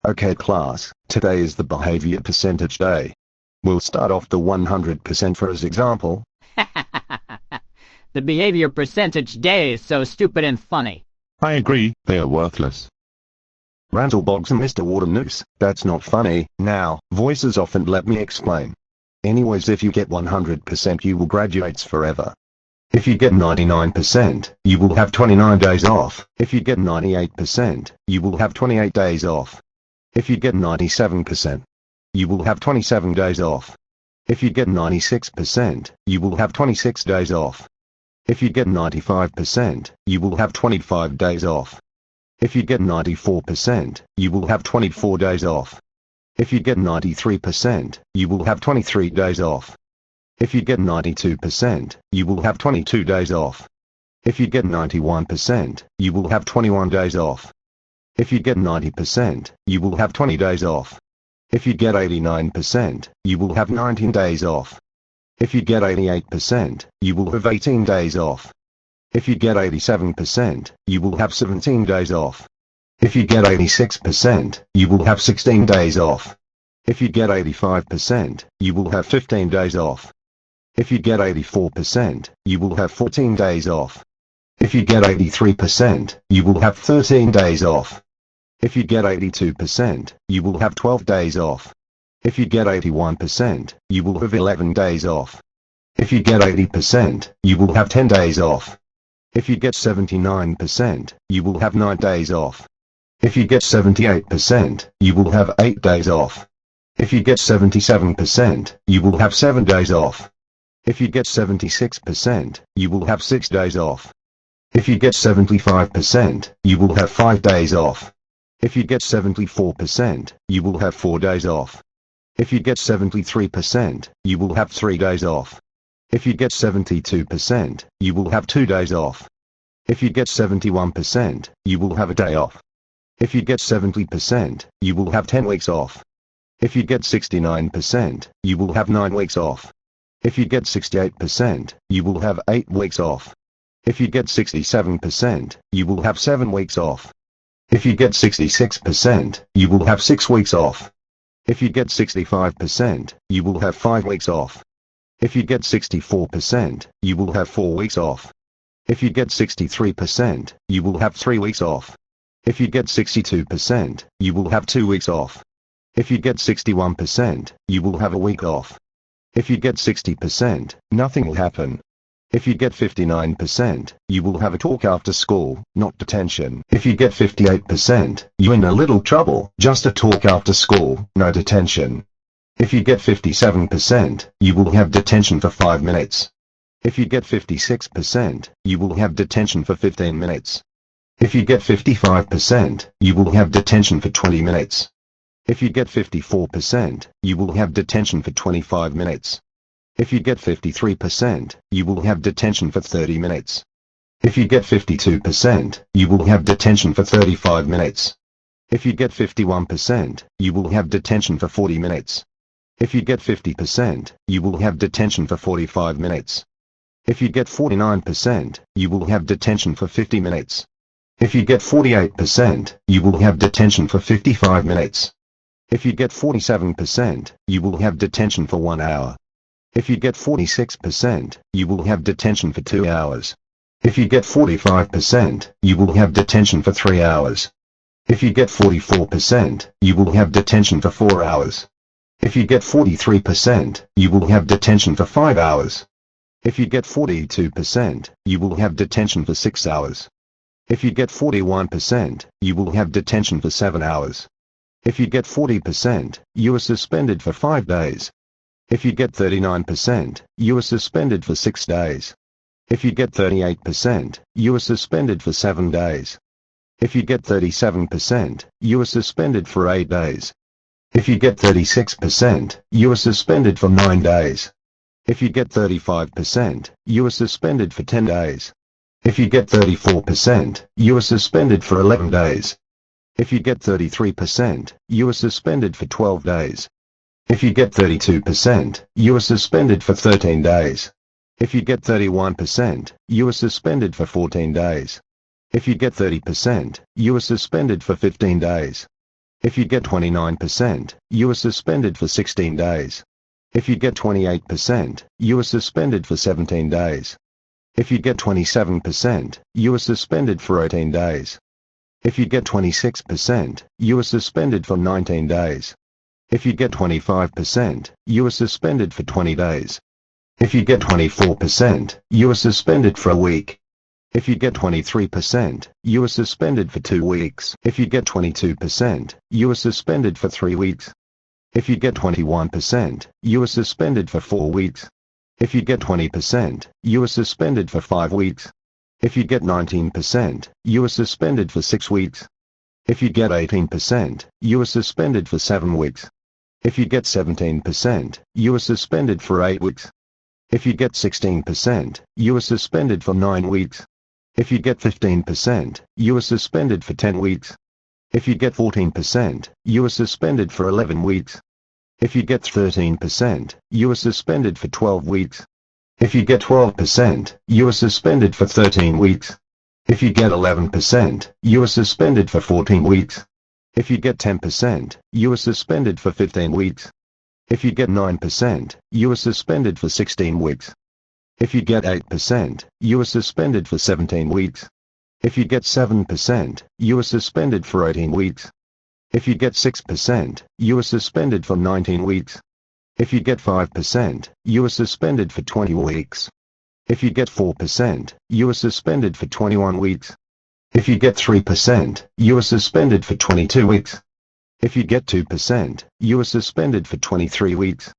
Okay class, today is the behavior percentage day. We'll start off the 100% for as example. The behavior percentage day is so stupid and funny. I agree, they are worthless. Randall, Boggs and Mr. Waternoose, that's not funny. Now, voices off and let me explain. Anyways, if you get 100% you will graduate forever. If you get 99%, you will have 29 days off. If you get 98%, you will have 28 days off. If you get 97%, you will have 27 days off. If you get 96%, you will have 26 days off. If you get 95%, you will have 25 days off. If you get 94%, you will have 24 days off. If you get 93%, you will have 23 days off. If you get 92%, you will have 22 days off. If you get 91%, you will have 21 days off. If you get 90%, you will have 20 days off. If you get 89%, you will have 19 days off. If you get 88%, you will have 18 days off. If you get 87%, you will have 17 days off. If you get 86%, you will have 16 days off. If you get 85%, you will have 15 days off. If you get 84%, you will have 14 days off. If you get 83%, you will have 13 days off. If you get 82%, you will have 12 days off. If you get 81%, you will have 11 days off. If you get 80%, you will have 10 days off. If you get 79%, you will have 9 days off. If you get 78%, you will have 8 days off. If you get 77%, you will have 7 days off. If you get 76%, you will have 6 days off. If you get 75%, you will have 5 days off. If you get 74%, you will have 4 days off. If you get 73%, you will have 3 days off. If you get 72%, you will have 2 days off. If you get 71%, you will have a day off. If you get 70%, you will have 10 weeks off. If you get 69%, you will have 9 weeks off. If you get 68%, you will have 8 weeks off. If you get 67%, you will have 7 weeks off. If you get 66%, you will have 6 weeks off. If you get 65%, you will have 5 weeks off. If you get 64%, you will have 4 weeks off. If you get 63%, you will have 3 weeks off. If you get 62%, you will have 2 weeks off. If you get 61%, you will have a week off. If you get 60%, nothing will happen. If you get 59%, you will have a talk after school, not detention. If you get 58%, you're in a little trouble, just a talk after school, no detention. If you get 57%, you will have detention for 5 minutes. If you get 56%, you will have detention for 15 minutes. If you get 55%, you will have detention for 20 minutes. If you get 54%, you will have detention for 25 minutes. If you get 53%, you will have detention for 30 minutes. If you get 52%, you will have detention for 35 minutes. If you get 51%, you will have detention for 40 minutes. If you get 50%, you will have detention for 45 minutes. If you get 49%, you will have detention for 50 minutes. If you get 48%, you will have detention for 55 minutes. If you get 47%, you will have detention for 1 hour. If you get 46%, you will have detention for 2 hours. If you get 45%, you will have detention for 3 hours. If you get 44%, you will have detention for 4 hours. If you get 43%, you will have detention for 5 hours. If you get 42%, you will have detention for 6 hours. If you get 41%, you will have detention for 7 hours. If you get 40%, you are suspended for 5 days. If you get 39%, you are suspended for 6 days. If you get 38%, you are suspended for 7 days. If you get 37%, you are suspended for 8 days. If you get 36%, you are suspended for 9 days. If you get 35%, you are suspended for 10 days. If you get 34%, you are suspended for 11 days. If you get 33%, you are suspended for 12 days. If you get 32%, you are suspended for 13 days. If you get 31%, you are suspended for 14 days. If you get 30%, you are suspended for 15 days. If you get 29%, you are suspended for 16 days. If you get 28%, you are suspended for 17 days. If you get 27%, you are suspended for 18 days. If you get 26%, you are suspended for 19 days. If you get 25%, you are suspended for 20 days. If you get 24%, you are suspended for a week. If you get 23%, you are suspended for 2 weeks. If you get 22%, you are suspended for 3 weeks. If you get 21%, you are suspended for 4 weeks. If you get 20%, you are suspended for 5 weeks. If you get 19%, you are suspended for 6 weeks. If you get 18%, you are suspended for 7 weeks. If you get 17%, you are suspended for 8 weeks. If you get 16%, you are suspended for 9 weeks. If you get 15%, you are suspended for 10 weeks. If you get 14%, you are suspended for 11 weeks. If you get 13%, you are suspended for 12 weeks. If you get 12%, you are suspended for 13 weeks. If you get 11%, you are suspended for 14 weeks. If you get 10%, you are suspended for 15 weeks. If you get 9%, you are suspended for 16 weeks. If you get 8%, you are suspended for 17 weeks. If you get 7%, you are suspended for 18 weeks. If you get 6%, you are suspended for 19 weeks. If you get 5%, you are suspended for 20 weeks. If you get 4%, you are suspended for 21 weeks. If you get 3%, you are suspended for 22 weeks. If you get 2%, you are suspended for 23 weeks.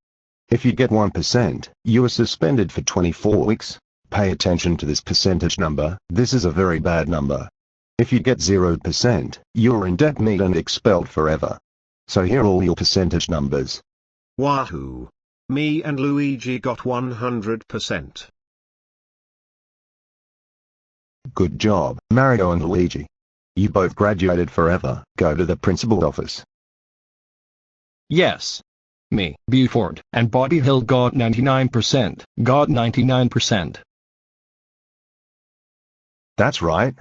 If you get 1%, you are suspended for 24 weeks. Pay attention to this percentage number, this is a very bad number. If you get 0%, you are indefinite and expelled forever. So here are all your percentage numbers. Wahoo! Me and Luigi got 100%. Good job, Mario and Luigi. You both graduated forever. Go to the principal's office. Yes. Me, Buford, and Bobby Hill got 99%. Got 99%. That's right.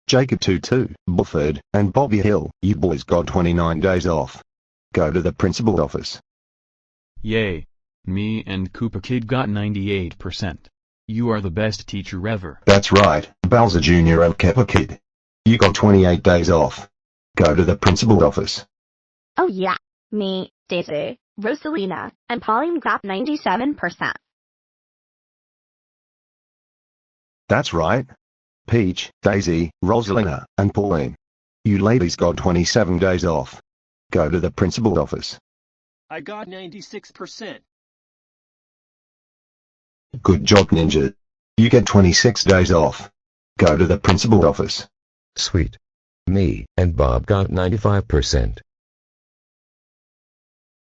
Jacob Tutu, Buford, and Bobby Hill, you boys got 29 days off. Go to the principal's office. Yay. Me and Koopa Kid got 98%. You are the best teacher ever. That's right, Bowser Jr. and Koopa Kid. You got 28 days off. Go to the principal's office. Oh yeah. Me, Daisy, Rosalina, and Pauline got 97%. That's right. Peach, Daisy, Rosalina, and Pauline. You ladies got 27 days off. Go to the principal's office. I got 96%. Good job, Ninja. You get 26 days off. Go to the principal's office. Sweet. Me and Bob got 95%.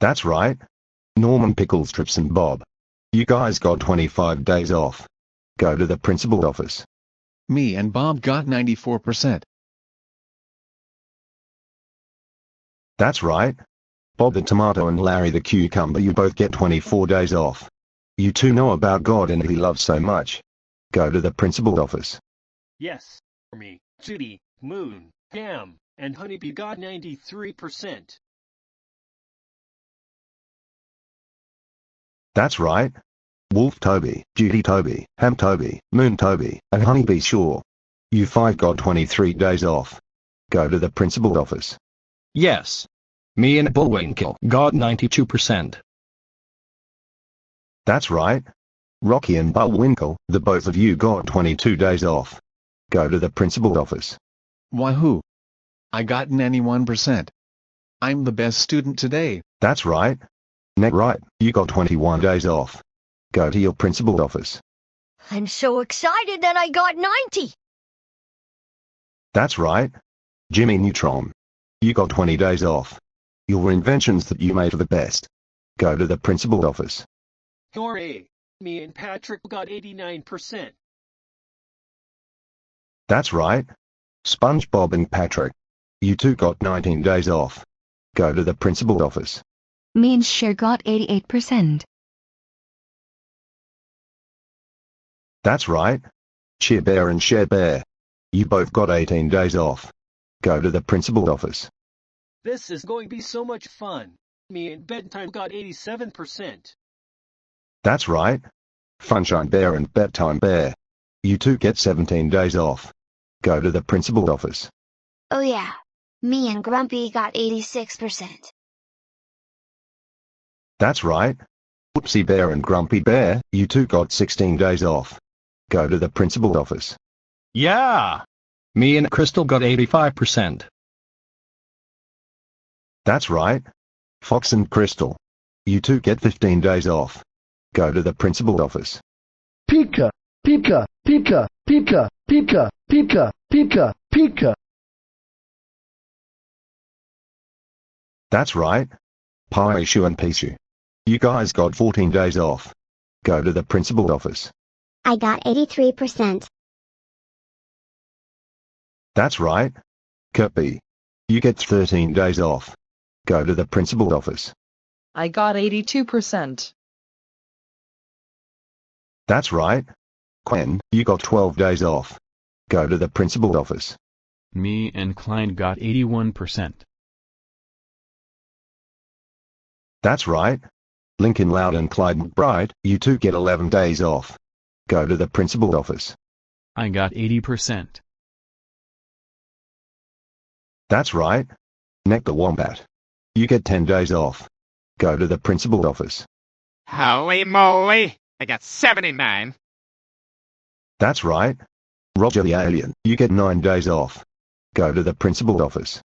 That's right. Norman, Pickles, Trips, and Bob. You guys got 25 days off. Go to the principal's office. Me and Bob got 94%. That's right. Bob the Tomato and Larry the Cucumber, you both get 24 days off. You two know about God and He loves so much. Go to the principal's office. Yes. Me, Judy, Moon, Ham, and Honeybee got 93%. That's right. Wolf Toby, Judy Toby, Ham Toby, Moon Toby, and Honeybee Shaw. You five got 23 days off. Go to the principal's office. Yes. Me and Bullwinkle got 92%. That's right. Rocky and Bullwinkle, the both of you got 22 days off. Go to the principal's office. Wahoo! I got 91%. I'm the best student today. That's right. Neck right, you got 21 days off. Go to your principal's office. I'm so excited that I got 90. That's right. Jimmy Neutron. You got 20 days off. Your inventions that you made are the best. Go to the principal's office. Hooray! Me and Patrick got 89%. That's right. SpongeBob and Patrick. You two got 19 days off. Go to the principal's office. Me and Cher got 88%. That's right. Cheer Bear and Share Bear. You both got 18 days off. Go to the principal's office. This is going to be so much fun. Me and Bedtime got 87%. That's right. Funshine Bear and Bedtime Bear. You two get 17 days off. Go to the principal's office. Oh yeah. Me and Grumpy got 86%. That's right. Whoopsie Bear and Grumpy Bear, you two got 16 days off. Go to the principal's office. Yeah! Me and Crystal got 85%. That's right. Fox and Crystal. You two get 15 days off. Go to the principal's office. Pika, Pika, Pika, Pika, Pika, Pika, Pika, Pika. That's right. Pieshu and Pishu. You guys got 14 days off. Go to the principal's office. I got 83%. That's right. Kirby. You get 13 days off. Go to the principal's office. I got 82%. That's right. Quen, you got 12 days off. Go to the principal's office. Me and Klein got 81%. That's right. Lincoln Loud and Clyde McBride, you two get 11 days off. Go to the principal's office. I got 80%. That's right. Neck the Wombat. You get 10 days off. Go to the principal's office. Holy moly! I got 79. That's right. Roger the Alien, you get 9 days off. Go to the principal's office.